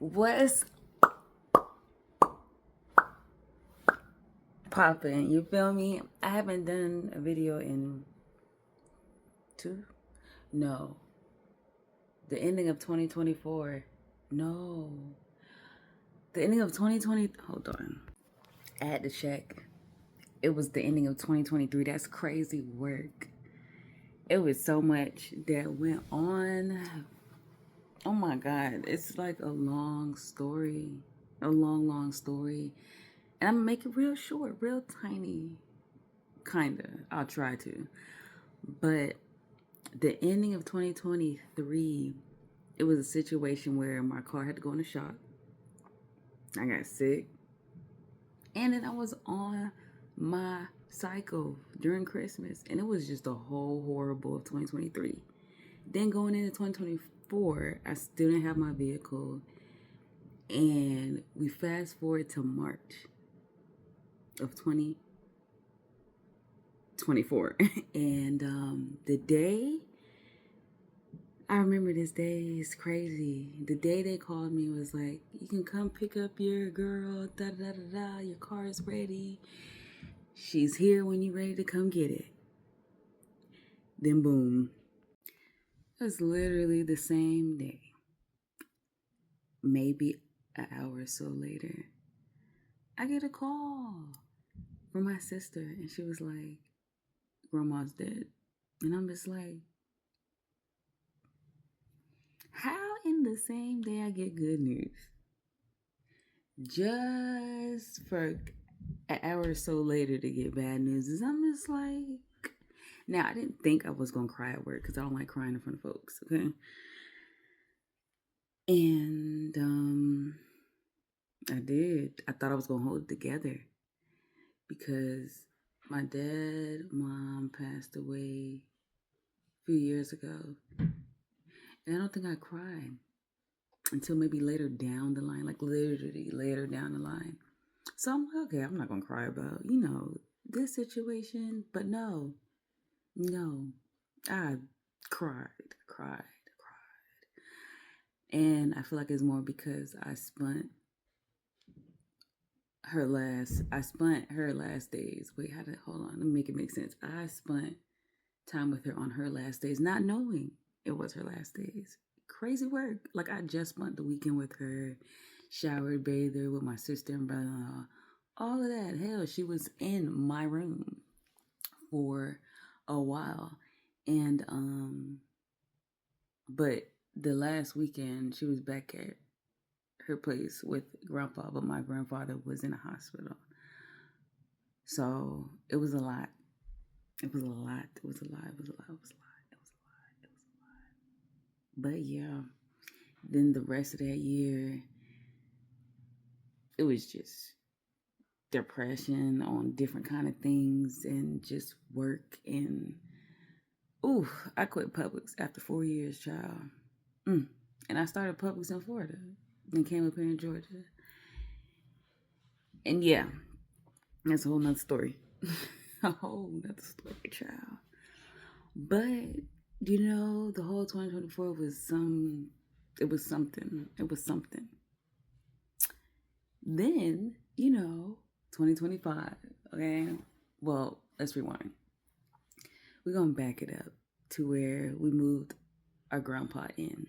What's poppin'? You feel me? I haven't done a video in no, the ending of 2024. No, the ending of 2020. Hold on. I had to check. It was the ending of 2023. That's crazy work. It was so much that went on. Oh my God. It's like a long story. A long story. And I'm gonna make it real short, real tiny. Kinda. I'll try to. But the ending of 2023, it was a situation where my car had to go in the shop. I got sick. And then I was on my cycle during Christmas. And it was just a whole horrible of 2023. Then going into 2024, I still didn't have my vehicle. And we fast forward to March of 2024. And the day, I remember this day is crazy. The day they called me was like, you can come pick up your girl, da da da da, your car is ready. She's here when you're ready to come get it. Then boom. It was literally the same day. Maybe an hour or so later, I get a call from my sister, and she was like, Grandma's dead. And I'm just like, how in the same day I get good news? Just for an hour or so later to get bad news. And I'm just like, now I didn't think I was going to cry at work because I don't like crying in front of folks, okay? And I did. I thought I was going to hold it together because my dad, mom passed away a few years ago. And I don't think I cried until maybe later down the line, like literally later down the line. So I'm like, okay, I'm not going to cry about, this situation. But no, I cried. And I feel like it's more because I spent her last days. Wait, hold on, let me make it make sense. I spent time with her on her last days, not knowing it was her last days. Crazy work. Like I just spent the weekend with her, showered, bathed her with my sister and brother-in-law. All of that. Hell, she was in my room for a while. And but the last weekend she was back at her place with grandpa, but my grandfather was in a hospital. So it was a lot. But yeah, then the rest of that year, it was just depression on different kind of things and just work. And I quit Publix after 4 years, child. And I started Publix in Florida, then came up here in Georgia. And yeah, that's a whole nother story. A whole nother story, child. But the whole 2024 was something. Then, 2025, okay? Well, let's rewind. We're going to back it up to where we moved our grandpa in.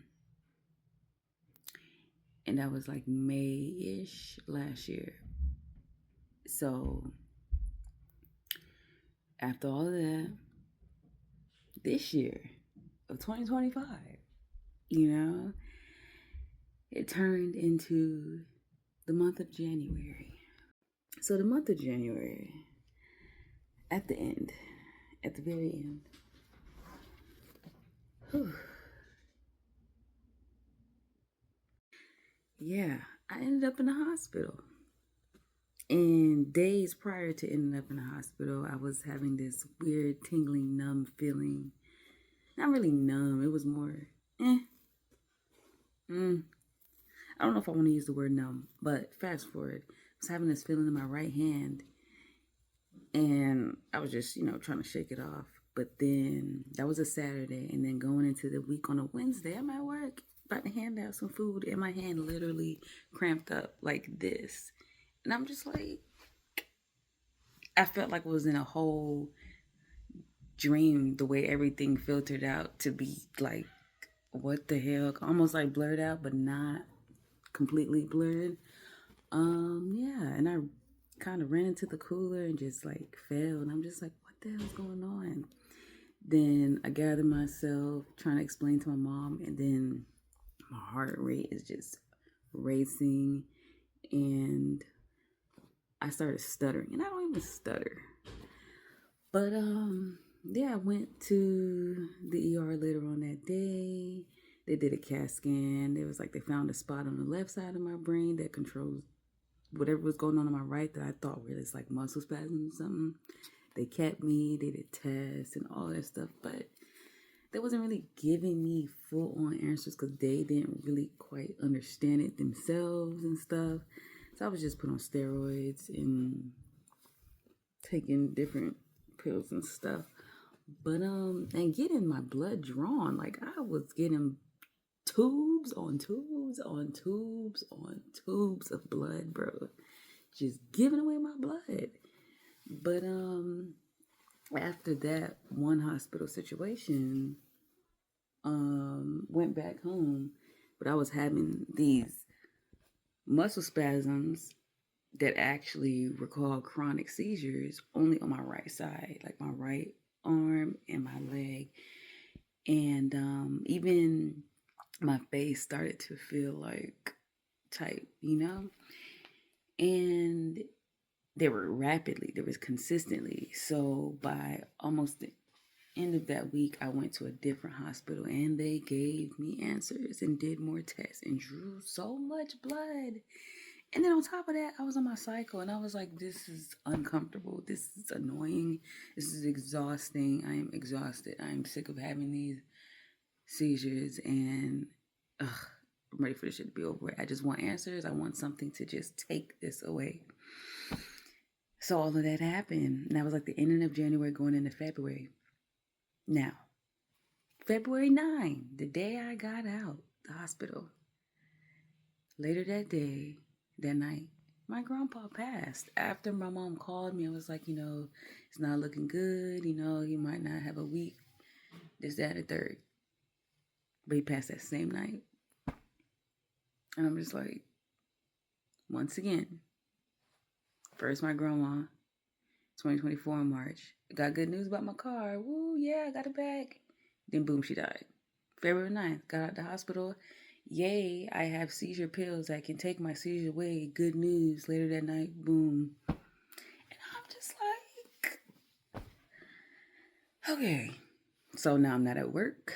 And that was like May-ish last year. So, after all of that, this year of 2025, it turned into the month of January. So the month of January, at the very end, yeah, I ended up in the hospital. And days prior to ending up in the hospital, I was having this weird tingling, numb feeling. Not really numb, it was more, I don't know if I want to use the word numb, but fast forward. I was having this feeling in my right hand. And I was just, trying to shake it off. But then that was a Saturday. And then going into the week on a Wednesday, I'm at work. about to hand out some food, and my hand literally cramped up like this. And I'm just like, I felt like I was in a whole dream, the way everything filtered out to be like, what the hell? Almost like blurred out, but not completely blurred. Yeah, and I kind of ran into the cooler and just like fell, and I'm just like, what the hell's going on? Then I gathered myself, trying to explain to my mom, and then my heart rate is just racing, and I started stuttering, and I don't even stutter. But yeah, I went to the ER later on that day. They did a CAT scan. It was like they found a spot on the left side of my brain that controls whatever was going on my right that I thought were just like muscle spasms or something. They kept me, they did tests and all that stuff, but they wasn't really giving me full on answers because they didn't really quite understand it themselves and stuff. So I was just put on steroids and taking different pills and stuff. But and getting my blood drawn, like I was getting tubes on tubes on tubes on tubes of blood, bro. Just giving away my blood. But after that one hospital situation, went back home, but I was having these muscle spasms that actually were called chronic seizures only on my right side, like my right arm and my leg. And even my face started to feel like tight, you know? And they were rapidly, they was consistently. So by almost the end of that week, I went to a different hospital and they gave me answers and did more tests and drew so much blood. And then on top of that, I was on my cycle and I was like, this is uncomfortable. This is annoying. This is exhausting. I am exhausted. I am sick of having these seizures and I'm ready for this shit to be over. I just want answers. I want something to just take this away. So all of that happened. And that was like the ending of January going into February. Now, February 9, the day I got out the hospital, later that day, that night, my grandpa passed. After my mom called me, I was like, it's not looking good. You might not have a week. This, that, and the third. But he passed that same night. And I'm just like, once again, first my grandma, 2024 in March. Got good news about my car. Woo, yeah, I got it back. Then boom, she died. February 9th, got out the hospital. Yay, I have seizure pills that can take my seizure away. Good news. Later that night, boom. And I'm just like, okay. So now I'm not at work.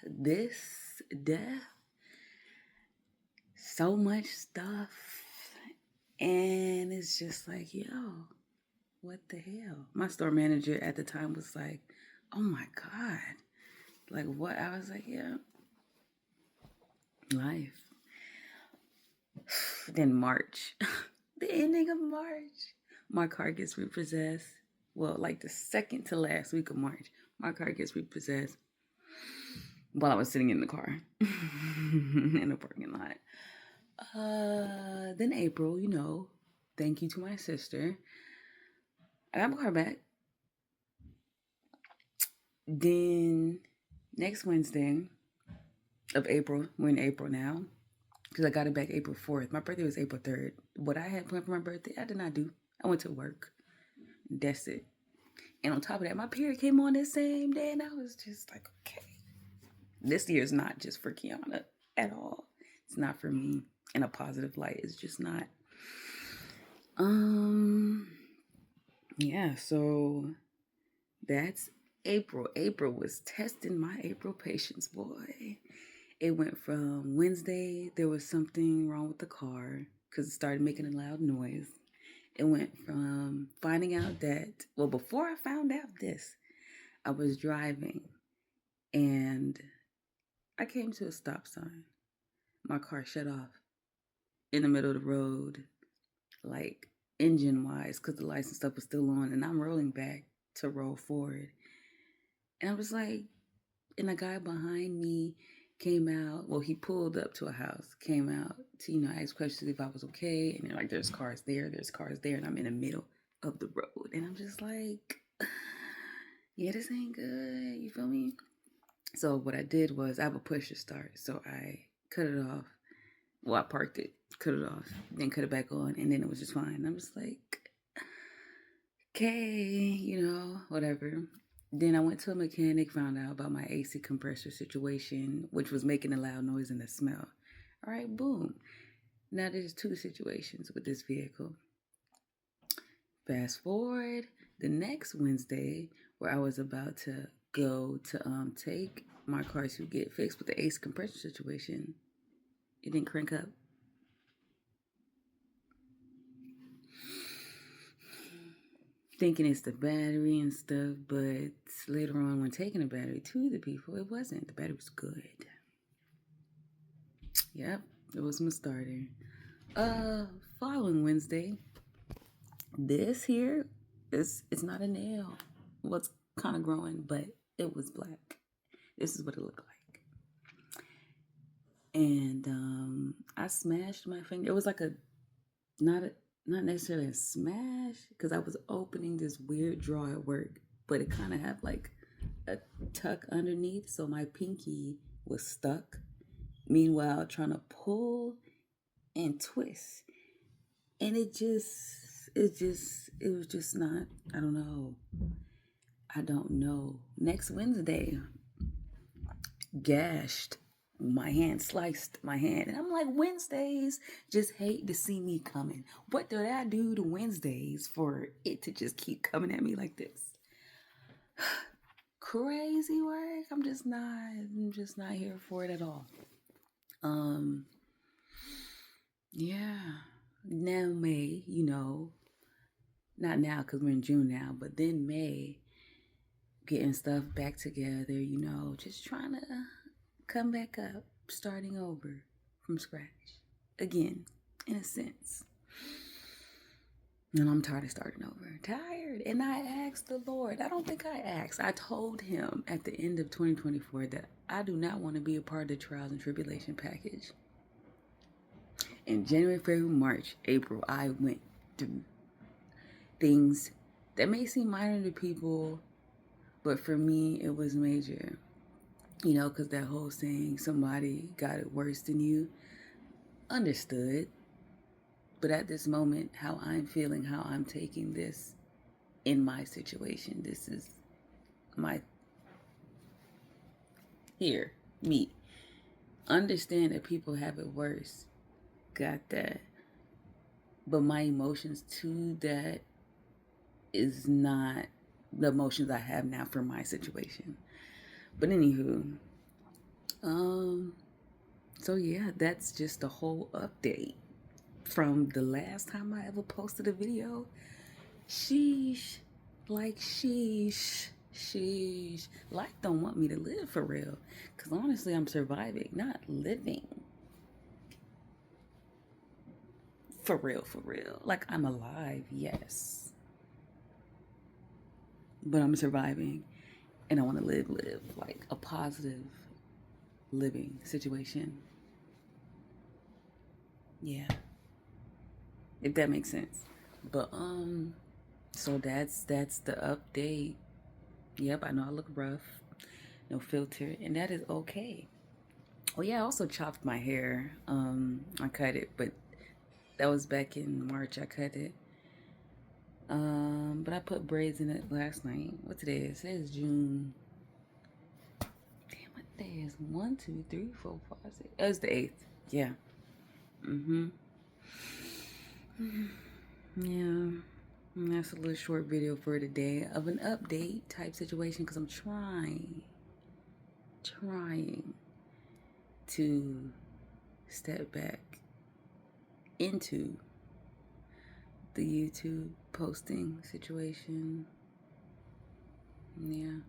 This death, so much stuff. And it's just like, yo, what the hell? My store manager at the time was like, oh my God. Like what? I was like, yeah. Life. Then March. The ending of March. My car gets repossessed. Well, like the second to last week of March, my car gets repossessed while I was sitting in the car in the parking lot. Then April, thank you to my sister, I got my car back. Then next Wednesday of April, we're in April now, because I got it back April 4th. My birthday was April 3rd. What I had planned for my birthday, I did not do. I went to work. That's it. And on top of that, my period came on this same day, and I was just like, okay. This year is not just for Kiana at all. It's not for me in a positive light. It's just not. Yeah, so that's April. April was testing my April patience, boy. It went from Wednesday, there was something wrong with the car because it started making a loud noise. It went from finding out that, well, before I found out this, I was driving and I came to a stop sign. My car shut off in the middle of the road, like engine-wise, because the lights and stuff was still on, and I'm rolling back to roll forward. And I was like, and a guy behind me came out. Well, he pulled up to a house, came out to, ask questions if I was okay. And then, like, there's cars there, and I'm in the middle of the road. And I'm just like, yeah, this ain't good. You feel me? So what I did was I have a push to start. So I cut it off. Well, I parked it, cut it off, then cut it back on, and then it was just fine. I'm just like, okay, whatever. Then I went to a mechanic, found out about my AC compressor situation, which was making a loud noise and the smell. All right, boom. Now there's 2 situations with this vehicle. Fast forward the next Wednesday, where I was about to go to take my car to get fixed with the AC compressor situation. It didn't crank up. Thinking it's the battery and stuff, but later on when taking the battery to the people, it wasn't. The battery was good. Yep, it was my starter. Following Wednesday, this here it's not a nail. What's kind of growing, but it was black. This is what it looked like. And I smashed my finger. It was like not necessarily a smash, because I was opening this weird drawer at work, but it kind of had like a tuck underneath, so my pinky was stuck. Meanwhile, trying to pull and twist, and it was just not. I don't know. Next Wednesday, gashed my hand, sliced my hand. And I'm like, Wednesdays just hate to see me coming. What did I do to Wednesdays for it to just keep coming at me like this? Crazy work. I'm just not here for it at all. Yeah. Now May, not now because we're in June now, but then May, getting stuff back together, just trying to come back up, starting over from scratch again, in a sense. And I'm tired of starting over. Tired. And I asked the Lord. I don't think I asked. I told him at the end of 2024 that I do not want to be a part of the trials and tribulation package. In January, February, March, April, I went through things that may seem minor to people, but for me, it was major. Because that whole saying, somebody got it worse than you, understood. But at this moment, how I'm feeling, how I'm taking this in my situation, this is my, me. Understand that people have it worse. Got that. But my emotions to that is not the emotions I have now for my situation. But anywho, so yeah, that's just the whole update from the last time I ever posted a video. Sheesh. Like, sheesh. Life don't want me to live for real. Because honestly, I'm surviving, not living. For real. Like, I'm alive, yes. But I'm surviving. And I want to live like a positive living situation. Yeah. If that makes sense. But, so that's the update. Yep, I know I look rough. No filter. And that is okay. Oh yeah, I also chopped my hair. I cut it, but that was back in March. I cut it. But I put braids in it last night. What today is? Today is June. Damn, what day is 1, 2, 3, 4, 5, 6? Oh, it's the 8th. Yeah. Yeah. And that's a little short video for today of an update type situation, because I'm trying to step back into the YouTube posting situation. Yeah.